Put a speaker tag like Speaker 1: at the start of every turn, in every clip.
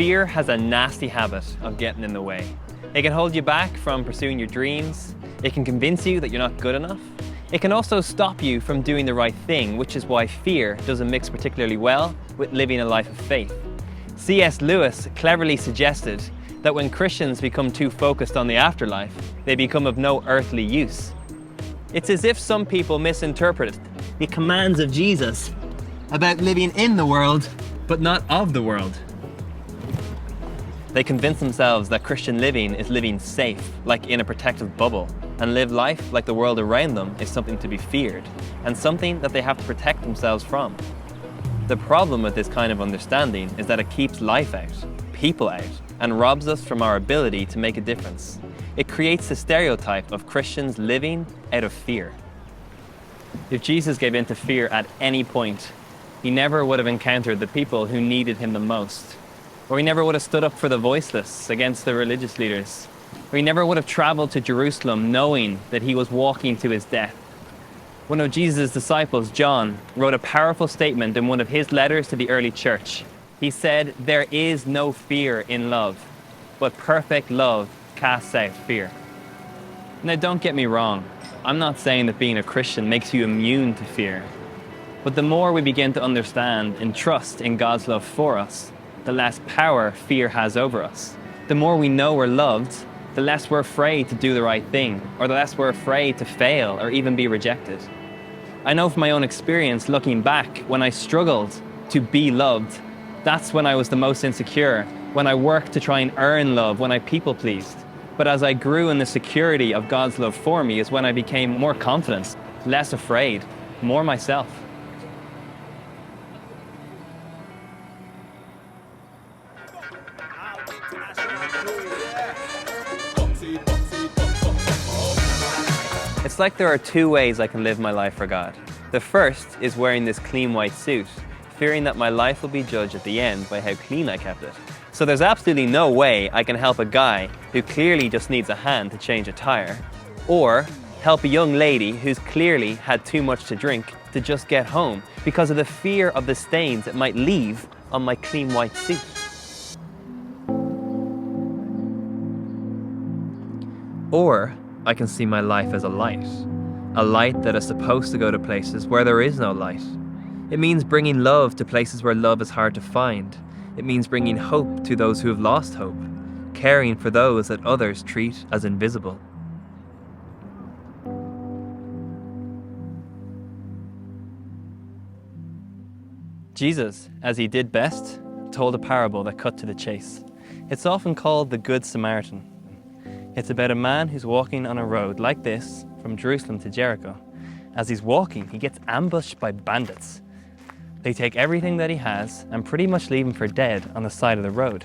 Speaker 1: fear has a nasty habit of getting in the way. It can hold you back from pursuing your dreams. It can convince you that you're not good enough. It can also stop you from doing the right thing, which is why fear doesn't mix particularly well with living a life of faith. C.S. Lewis cleverly suggested that when Christians become too focused on the afterlife, they become of no earthly use. It's as if some people misinterpret the commands of Jesus about living in the world, but not of the world. They convince themselves that Christian living is living safe, like in a protective bubble, and live life like the world around them is something to be feared, and something that they have to protect themselves from. The problem with this kind of understanding is that it keeps life out, people out, and robs us from our ability to make a difference. It creates the stereotype of Christians living out of fear. If Jesus gave in to fear at any point, he never would have encountered the people who needed him the most. Or he never would have stood up for the voiceless against the religious leaders. Or he never would have traveled to Jerusalem knowing that he was walking to his death. One of Jesus' disciples, John, wrote a powerful statement in one of his letters to the early church. He said, "There is no fear in love, but perfect love casts out fear." Now, don't get me wrong. I'm not saying that being a Christian makes you immune to fear. But the more we begin to understand and trust in God's love for us, the less power fear has over us. The more we know we're loved, the less we're afraid to do the right thing, or the less we're afraid to fail or even be rejected. I know from my own experience looking back, when I struggled to be loved, that's when I was the most insecure, when I worked to try and earn love, when I people pleased. But as I grew in the security of God's love for me is when I became more confident, less afraid, more myself. It's like there are two ways I can live my life for God. The first is wearing this clean white suit, fearing that my life will be judged at the end by how clean I kept it. So there's absolutely no way I can help a guy who clearly just needs a hand to change a tire, or help a young lady who's clearly had too much to drink to just get home because of the fear of the stains it might leave on my clean white suit. Or I can see my life as a light that is supposed to go to places where there is no light. It means bringing love to places where love is hard to find. It means bringing hope to those who have lost hope, caring for those that others treat as invisible. Jesus, as he did best, told a parable that cut to the chase. It's often called the Good Samaritan. It's about a man who's walking on a road like this from Jerusalem to Jericho. As he's walking, he gets ambushed by bandits. They take everything that he has and pretty much leave him for dead on the side of the road.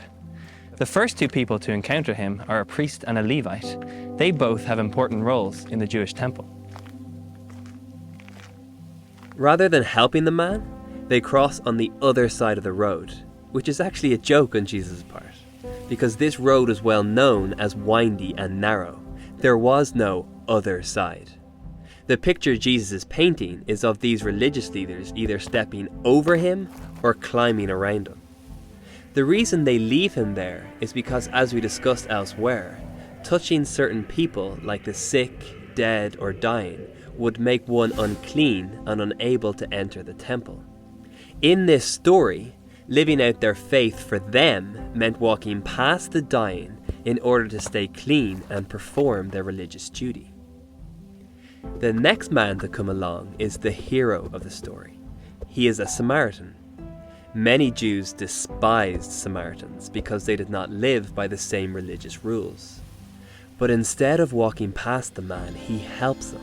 Speaker 1: The first two people to encounter him are a priest and a Levite. They both have important roles in the Jewish temple. Rather than helping the man, they cross on the other side of the road, which is actually a joke on Jesus' part, because this road is well known as windy and narrow. There was no other side. The picture Jesus is painting is of these religious leaders either stepping over him or climbing around him. The reason they leave him there is because, as we discussed elsewhere, touching certain people like the sick, dead or dying would make one unclean and unable to enter the temple. In this story, living out their faith for them meant walking past the dying in order to stay clean and perform their religious duty. The next man to come along is the hero of the story. He is a Samaritan. Many Jews despised Samaritans because they did not live by the same religious rules. But instead of walking past the man, he helps him,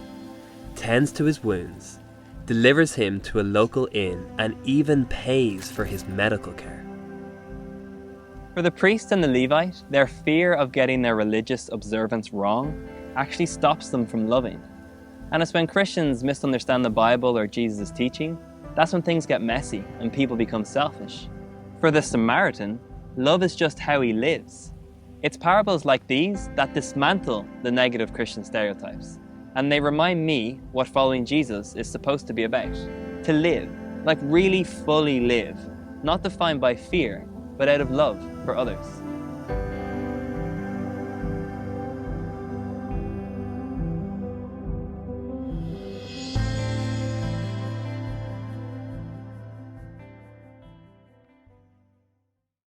Speaker 1: tends to his wounds, delivers him to a local inn, and even pays for his medical care. For the priest and the Levite, their fear of getting their religious observance wrong actually stops them from loving. And it's when Christians misunderstand the Bible or Jesus' teaching, that's when things get messy and people become selfish. For the Samaritan, love is just how he lives. It's parables like these that dismantle the negative Christian stereotypes. And they remind me what following Jesus is supposed to be about. To live, like really fully live, not defined by fear, but out of love for others.